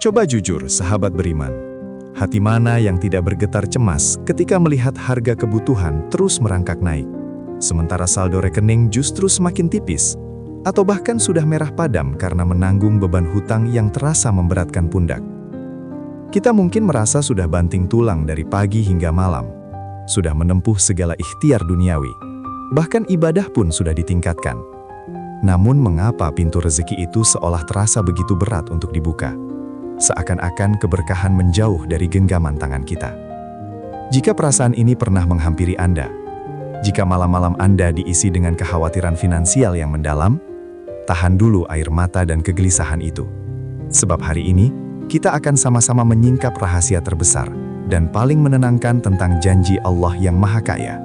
Coba jujur, sahabat beriman. Hati mana yang tidak bergetar cemas ketika melihat harga kebutuhan terus merangkak naik, sementara saldo rekening justru semakin tipis, atau bahkan sudah merah padam karena menanggung beban hutang yang terasa memberatkan pundak. Kita mungkin merasa sudah banting tulang dari pagi hingga malam, sudah menempuh segala ikhtiar duniawi, bahkan ibadah pun sudah ditingkatkan. Namun mengapa pintu rezeki itu seolah terasa begitu berat untuk dibuka? Seakan-akan keberkahan menjauh dari genggaman tangan kita. Jika perasaan ini pernah menghampiri Anda, jika malam-malam Anda diisi dengan kekhawatiran finansial yang mendalam, tahan dulu air mata dan kegelisahan itu. Sebab hari ini, kita akan sama-sama menyingkap rahasia terbesar dan paling menenangkan tentang janji Allah yang Maha Kaya.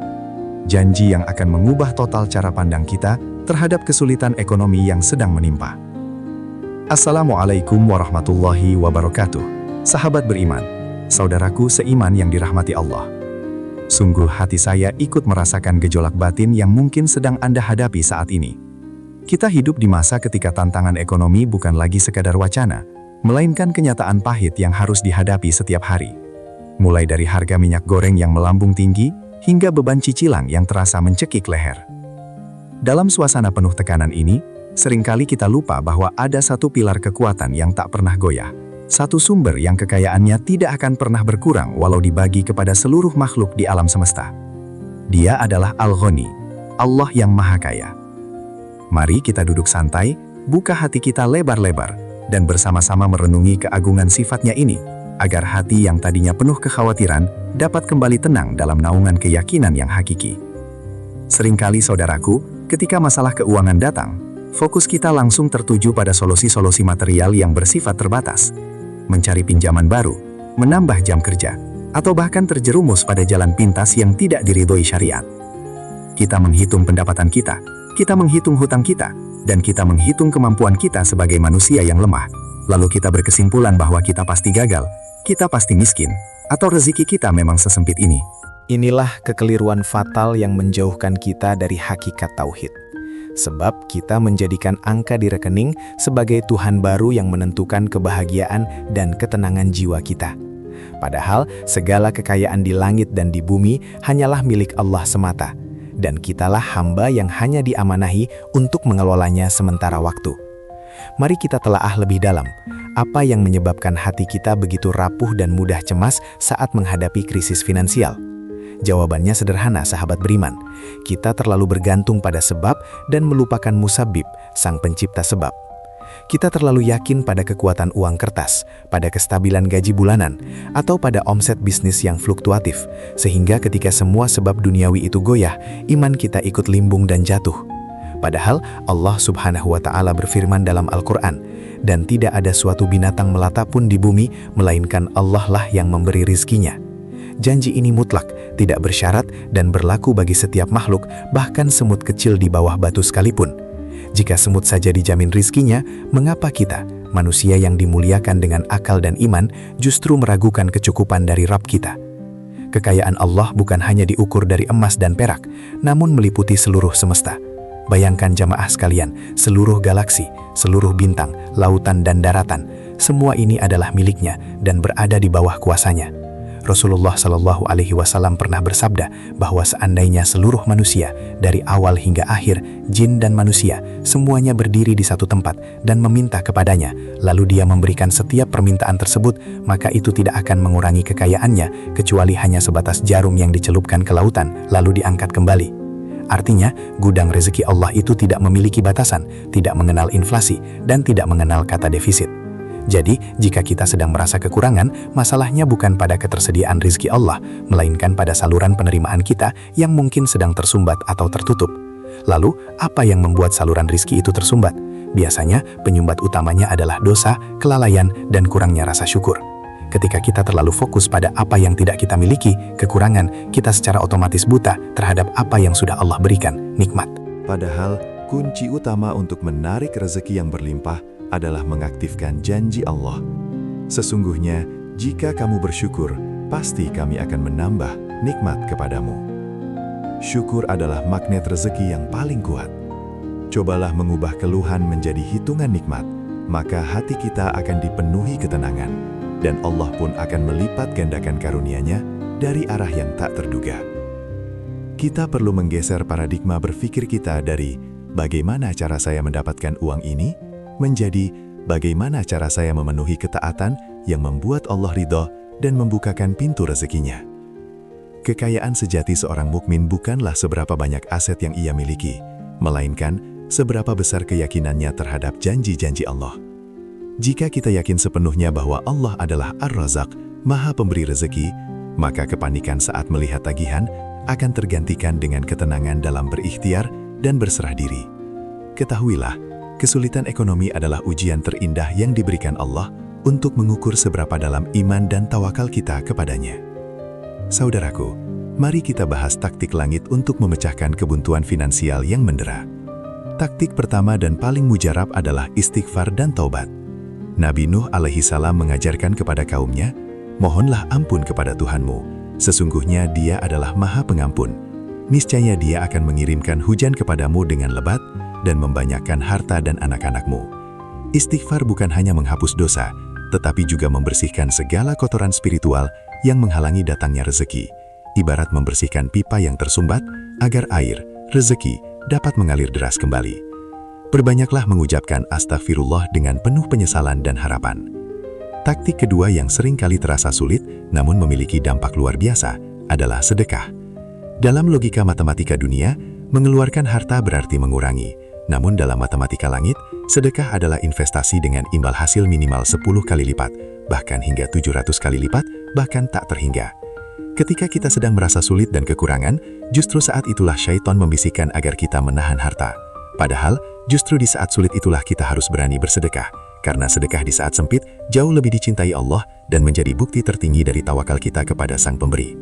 Janji yang akan mengubah total cara pandang kita terhadap kesulitan ekonomi yang sedang menimpa. Assalamualaikum warahmatullahi wabarakatuh. Sahabat beriman, saudaraku seiman yang dirahmati Allah. Sungguh hati saya ikut merasakan gejolak batin yang mungkin sedang Anda hadapi saat ini. Kita hidup di masa ketika tantangan ekonomi bukan lagi sekadar wacana, melainkan kenyataan pahit yang harus dihadapi setiap hari. Mulai dari harga minyak goreng yang melambung tinggi, hingga beban cicilan yang terasa mencekik leher. Dalam suasana penuh tekanan ini, seringkali kita lupa bahwa ada satu pilar kekuatan yang tak pernah goyah. Satu sumber yang kekayaannya tidak akan pernah berkurang walau dibagi kepada seluruh makhluk di alam semesta. Dia adalah Al-Ghani, Allah yang Maha Kaya. Mari kita duduk santai, buka hati kita lebar-lebar, dan bersama-sama merenungi keagungan sifatnya ini, agar hati yang tadinya penuh kekhawatiran dapat kembali tenang dalam naungan keyakinan yang hakiki. Seringkali saudaraku, ketika masalah keuangan datang, fokus kita langsung tertuju pada solusi-solusi material yang bersifat terbatas, mencari pinjaman baru, menambah jam kerja, atau bahkan terjerumus pada jalan pintas yang tidak diridhoi syariat. Kita menghitung pendapatan kita menghitung hutang kita, dan kita menghitung kemampuan kita sebagai manusia yang lemah. Lalu kita berkesimpulan bahwa kita pasti gagal, kita pasti miskin, atau rezeki kita memang sesempit ini. Inilah kekeliruan fatal yang menjauhkan kita dari hakikat tauhid. Sebab kita menjadikan angka di rekening sebagai Tuhan baru yang menentukan kebahagiaan dan ketenangan jiwa kita. Padahal segala kekayaan di langit dan di bumi hanyalah milik Allah semata, dan kitalah hamba yang hanya diamanahi untuk mengelolanya sementara waktu. Mari kita telaah lebih dalam, apa yang menyebabkan hati kita begitu rapuh dan mudah cemas saat menghadapi krisis finansial. Jawabannya sederhana, sahabat beriman. Kita terlalu bergantung pada sebab dan melupakan musabib, sang pencipta sebab. Kita terlalu yakin pada kekuatan uang kertas, pada kestabilan gaji bulanan, atau pada omset bisnis yang fluktuatif, sehingga ketika semua sebab duniawi itu goyah, iman kita ikut limbung dan jatuh. Padahal Allah Subhanahu wa Ta'ala berfirman dalam Al-Quran, dan tidak ada suatu binatang melata pun di bumi, melainkan Allah lah yang memberi rizkinya. Janji ini mutlak, tidak bersyarat, dan berlaku bagi setiap makhluk, bahkan semut kecil di bawah batu sekalipun. Jika semut saja dijamin rizkinya, mengapa kita, manusia yang dimuliakan dengan akal dan iman, justru meragukan kecukupan dari Rabb kita? Kekayaan Allah bukan hanya diukur dari emas dan perak, namun meliputi seluruh semesta. Bayangkan jamaah sekalian, seluruh galaksi, seluruh bintang, lautan dan daratan, semua ini adalah miliknya dan berada di bawah kuasanya. Rasulullah Shallallahu Alaihi Wasallam pernah bersabda bahwa seandainya seluruh manusia dari awal hingga akhir, jin dan manusia, semuanya berdiri di satu tempat dan meminta kepadanya, lalu dia memberikan setiap permintaan tersebut, maka itu tidak akan mengurangi kekayaannya, kecuali hanya sebatas jarum yang dicelupkan ke lautan, lalu diangkat kembali. Artinya, gudang rezeki Allah itu tidak memiliki batasan, tidak mengenal inflasi, dan tidak mengenal kata defisit. Jadi, jika kita sedang merasa kekurangan, masalahnya bukan pada ketersediaan rizki Allah, melainkan pada saluran penerimaan kita yang mungkin sedang tersumbat atau tertutup. Lalu, apa yang membuat saluran rizki itu tersumbat? Biasanya, penyumbat utamanya adalah dosa, kelalaian, dan kurangnya rasa syukur. Ketika kita terlalu fokus pada apa yang tidak kita miliki, kekurangan, kita secara otomatis buta terhadap apa yang sudah Allah berikan, nikmat. Padahal, kunci utama untuk menarik rezeki yang berlimpah adalah mengaktifkan janji Allah. Sesungguhnya, jika kamu bersyukur, pasti kami akan menambah nikmat kepadamu. Syukur adalah magnet rezeki yang paling kuat. Cobalah mengubah keluhan menjadi hitungan nikmat, maka hati kita akan dipenuhi ketenangan, dan Allah pun akan melipat gandakan karunia-Nya dari arah yang tak terduga. Kita perlu menggeser paradigma berpikir kita dari bagaimana cara saya mendapatkan uang ini, menjadi bagaimana cara saya memenuhi ketaatan yang membuat Allah ridho dan membukakan pintu rezekinya. Kekayaan sejati seorang mukmin bukanlah seberapa banyak aset yang ia miliki, melainkan seberapa besar keyakinannya terhadap janji-janji Allah. Jika kita yakin sepenuhnya bahwa Allah adalah Ar-Razak, Maha Pemberi rezeki, maka kepanikan saat melihat tagihan akan tergantikan dengan ketenangan dalam berikhtiar dan berserah diri. Ketahuilah, kesulitan ekonomi adalah ujian terindah yang diberikan Allah untuk mengukur seberapa dalam iman dan tawakal kita kepadanya. Saudaraku, mari kita bahas taktik langit untuk memecahkan kebuntuan finansial yang mendera. Taktik pertama dan paling mujarab adalah istighfar dan taubat. Nabi Nuh alaihi salam mengajarkan kepada kaumnya, "Mohonlah ampun kepada Tuhanmu. Sesungguhnya Dia adalah Maha Pengampun. Niscaya Dia akan mengirimkan hujan kepadamu dengan lebat dan membanyakkan harta dan anak-anakmu." Istighfar bukan hanya menghapus dosa, tetapi juga membersihkan segala kotoran spiritual yang menghalangi datangnya rezeki, ibarat membersihkan pipa yang tersumbat agar air, rezeki, dapat mengalir deras kembali. Perbanyaklah mengucapkan astagfirullah dengan penuh penyesalan dan harapan. Taktik kedua yang sering kali terasa sulit, namun memiliki dampak luar biasa, adalah sedekah. Dalam logika matematika dunia, mengeluarkan harta berarti mengurangi. Namun dalam matematika langit, sedekah adalah investasi dengan imbal hasil minimal 10 kali lipat, bahkan hingga 700 kali lipat, bahkan tak terhingga. Ketika kita sedang merasa sulit dan kekurangan, justru saat itulah syaitan membisikkan agar kita menahan harta. Padahal, justru di saat sulit itulah kita harus berani bersedekah. Karena sedekah di saat sempit jauh lebih dicintai Allah dan menjadi bukti tertinggi dari tawakal kita kepada Sang Pemberi.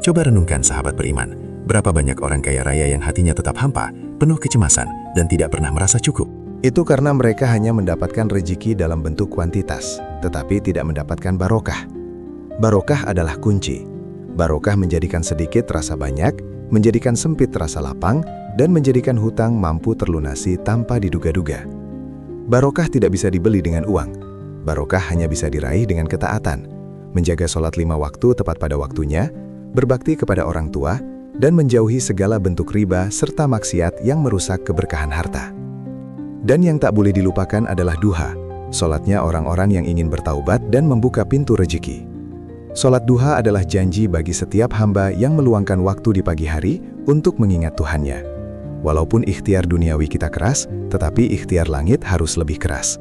Coba renungkan sahabat beriman, berapa banyak orang kaya raya yang hatinya tetap hampa, penuh kecemasan, dan tidak pernah merasa cukup? Itu karena mereka hanya mendapatkan rezeki dalam bentuk kuantitas, tetapi tidak mendapatkan barokah. Barokah adalah kunci. Barokah menjadikan sedikit terasa banyak, menjadikan sempit terasa lapang, dan menjadikan hutang mampu terlunasi tanpa diduga-duga. Barokah tidak bisa dibeli dengan uang. Barokah hanya bisa diraih dengan ketaatan, menjaga sholat 5 waktu tepat pada waktunya, berbakti kepada orang tua, dan menjauhi segala bentuk riba serta maksiat yang merusak keberkahan harta. Dan yang tak boleh dilupakan adalah duha, sholatnya orang-orang yang ingin bertaubat dan membuka pintu rezeki. Sholat duha adalah janji bagi setiap hamba yang meluangkan waktu di pagi hari untuk mengingat Tuhannya. Walaupun ikhtiar duniawi kita keras, tetapi ikhtiar langit harus lebih keras.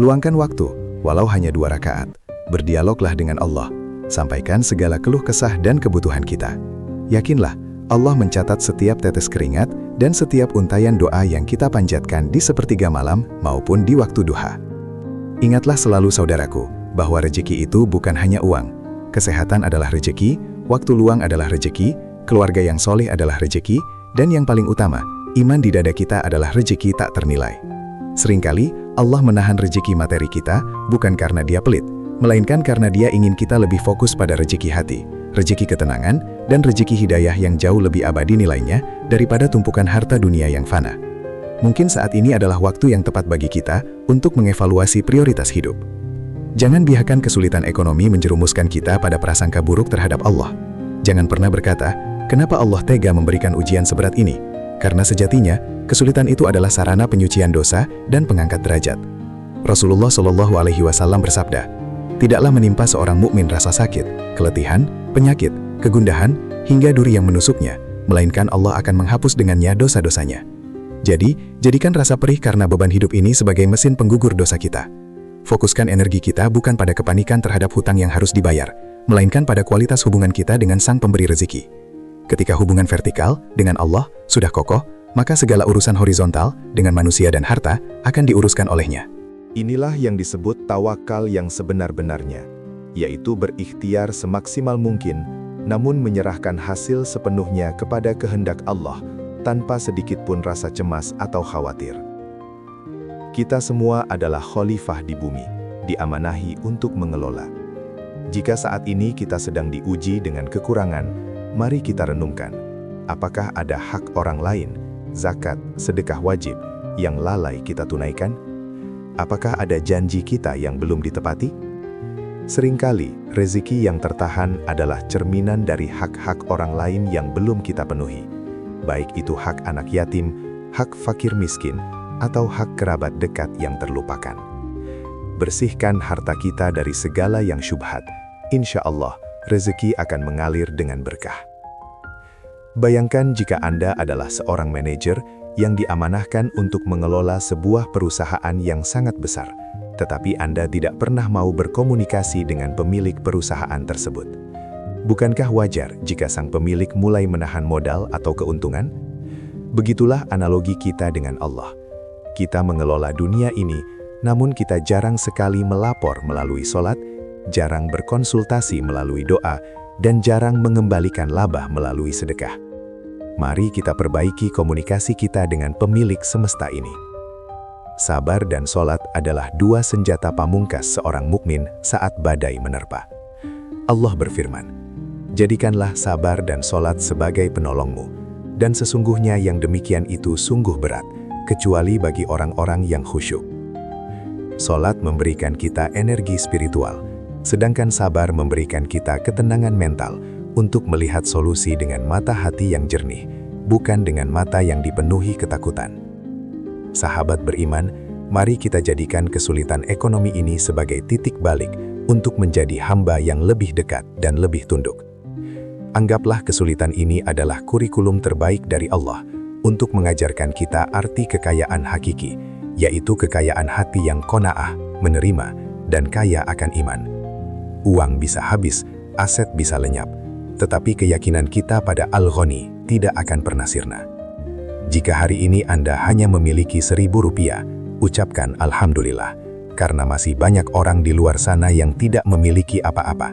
Luangkan waktu, walau hanya 2 rakaat. Berdialoglah dengan Allah. Sampaikan segala keluh kesah dan kebutuhan kita. Yakinlah, Allah mencatat setiap tetes keringat dan setiap untayan doa yang kita panjatkan di sepertiga malam maupun di waktu duha. Ingatlah selalu saudaraku, bahwa rezeki itu bukan hanya uang. Kesehatan adalah rezeki, waktu luang adalah rezeki, keluarga yang soleh adalah rezeki, dan yang paling utama, iman di dada kita adalah rezeki tak ternilai. Seringkali, Allah menahan rezeki materi kita bukan karena Dia pelit, melainkan karena Dia ingin kita lebih fokus pada rezeki hati, rezeki ketenangan, dan rezeki hidayah yang jauh lebih abadi nilainya daripada tumpukan harta dunia yang fana. Mungkin saat ini adalah waktu yang tepat bagi kita untuk mengevaluasi prioritas hidup. Jangan biarkan kesulitan ekonomi menjerumuskan kita pada prasangka buruk terhadap Allah. Jangan pernah berkata, "Kenapa Allah tega memberikan ujian seberat ini?" Karena sejatinya, kesulitan itu adalah sarana penyucian dosa dan pengangkat derajat. Rasulullah Shallallahu Alaihi Wasallam bersabda, "Tidaklah menimpa seorang mukmin rasa sakit, keletihan, penyakit, kegundahan, hingga duri yang menusuknya, melainkan Allah akan menghapus dengannya dosa-dosanya." Jadi, jadikan rasa perih karena beban hidup ini sebagai mesin penggugur dosa kita. Fokuskan energi kita bukan pada kepanikan terhadap hutang yang harus dibayar, melainkan pada kualitas hubungan kita dengan Sang Pemberi rezeki. Ketika hubungan vertikal dengan Allah sudah kokoh, maka segala urusan horizontal dengan manusia dan harta akan diuruskan olehnya. Inilah yang disebut tawakal yang sebenar-benarnya, yaitu berikhtiar semaksimal mungkin, namun menyerahkan hasil sepenuhnya kepada kehendak Allah, tanpa sedikit pun rasa cemas atau khawatir. Kita semua adalah khalifah di bumi, diamanahi untuk mengelola. Jika saat ini kita sedang diuji dengan kekurangan, mari kita renungkan, apakah ada hak orang lain, zakat, sedekah wajib, yang lalai kita tunaikan? apakah ada janji kita yang belum ditepati? Seringkali, rezeki yang tertahan adalah cerminan dari hak-hak orang lain yang belum kita penuhi, baik itu hak anak yatim, hak fakir miskin, atau hak kerabat dekat yang terlupakan. Bersihkan harta kita dari segala yang syubhat, insya Allah, rezeki akan mengalir dengan berkah. Bayangkan jika Anda adalah seorang manajer yang diamanahkan untuk mengelola sebuah perusahaan yang sangat besar, tetapi Anda tidak pernah mau berkomunikasi dengan pemilik perusahaan tersebut. Bukankah wajar jika sang pemilik mulai menahan modal atau keuntungan? Begitulah analogi kita dengan Allah. Kita mengelola dunia ini, namun kita jarang sekali melapor melalui sholat, jarang berkonsultasi melalui doa, dan jarang mengembalikan laba melalui sedekah. Mari kita perbaiki komunikasi kita dengan pemilik semesta ini. Sabar dan sholat adalah dua senjata pamungkas seorang mukmin saat badai menerpa. Allah berfirman, "Jadikanlah sabar dan sholat sebagai penolongmu, dan sesungguhnya yang demikian itu sungguh berat, kecuali bagi orang-orang yang khusyuk." Sholat memberikan kita energi spiritual, sedangkan sabar memberikan kita ketenangan mental untuk melihat solusi dengan mata hati yang jernih, bukan dengan mata yang dipenuhi ketakutan. Sahabat beriman, mari kita jadikan kesulitan ekonomi ini sebagai titik balik untuk menjadi hamba yang lebih dekat dan lebih tunduk. Anggaplah kesulitan ini adalah kurikulum terbaik dari Allah untuk mengajarkan kita arti kekayaan hakiki, yaitu kekayaan hati yang qanaah, menerima, dan kaya akan iman. Uang bisa habis, aset bisa lenyap, tetapi keyakinan kita pada Al-Ghani tidak akan pernah sirna. Jika hari ini Anda hanya memiliki Rp1.000, ucapkan Alhamdulillah, karena masih banyak orang di luar sana yang tidak memiliki apa-apa.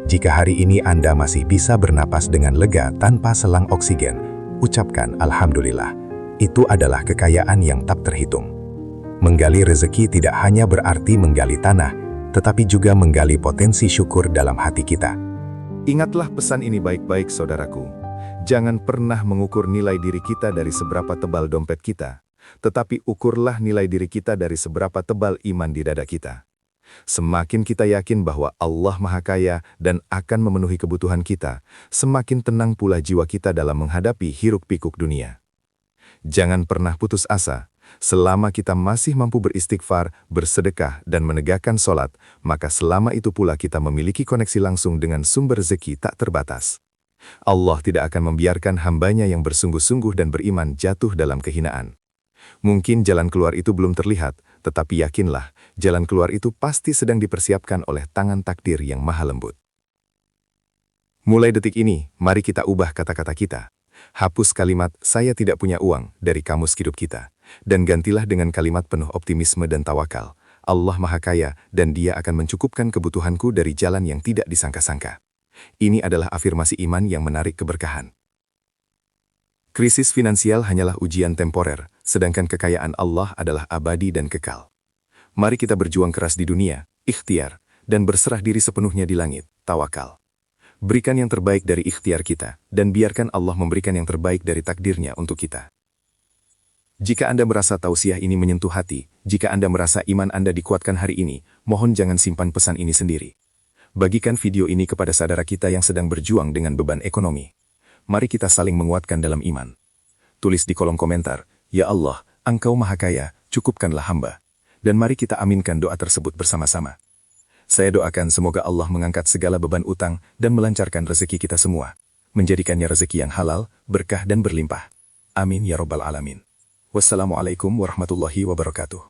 Jika hari ini Anda masih bisa bernapas dengan lega tanpa selang oksigen, ucapkan Alhamdulillah. Itu adalah kekayaan yang tak terhitung. Menggali rezeki tidak hanya berarti menggali tanah, tetapi juga menggali potensi syukur dalam hati kita. Ingatlah pesan ini baik-baik, saudaraku. Jangan pernah mengukur nilai diri kita dari seberapa tebal dompet kita, tetapi ukurlah nilai diri kita dari seberapa tebal iman di dada kita. Semakin kita yakin bahwa Allah Maha Kaya dan akan memenuhi kebutuhan kita, semakin tenang pula jiwa kita dalam menghadapi hiruk-pikuk dunia. Jangan pernah putus asa. Selama kita masih mampu beristighfar, bersedekah, dan menegakkan sholat, maka selama itu pula kita memiliki koneksi langsung dengan sumber rezeki tak terbatas. Allah tidak akan membiarkan hambanya yang bersungguh-sungguh dan beriman jatuh dalam kehinaan. Mungkin jalan keluar itu belum terlihat, tetapi yakinlah, jalan keluar itu pasti sedang dipersiapkan oleh tangan takdir yang maha lembut. Mulai detik ini, mari kita ubah kata-kata kita. Hapus kalimat "saya tidak punya uang" dari kamus hidup kita, dan gantilah dengan kalimat penuh optimisme dan tawakal. Allah Maha Kaya dan Dia akan mencukupkan kebutuhanku dari jalan yang tidak disangka-sangka. Ini adalah afirmasi iman yang menarik keberkahan. Krisis finansial hanyalah ujian temporer, sedangkan kekayaan Allah adalah abadi dan kekal. Mari kita berjuang keras di dunia, ikhtiar, dan berserah diri sepenuhnya di langit, tawakal. Berikan yang terbaik dari ikhtiar kita, dan biarkan Allah memberikan yang terbaik dari takdirnya untuk kita. Jika Anda merasa tausiah ini menyentuh hati, jika Anda merasa iman Anda dikuatkan hari ini, mohon jangan simpan pesan ini sendiri. Bagikan video ini kepada saudara kita yang sedang berjuang dengan beban ekonomi. Mari kita saling menguatkan dalam iman. Tulis di kolom komentar, "Ya Allah, Engkau Maha Kaya, cukupkanlah hamba." Dan mari kita aminkan doa tersebut bersama-sama. Saya doakan semoga Allah mengangkat segala beban utang dan melancarkan rezeki kita semua, menjadikannya rezeki yang halal, berkah dan berlimpah. Amin ya Rabbal Alamin. Wassalamualaikum warahmatullahi wabarakatuh.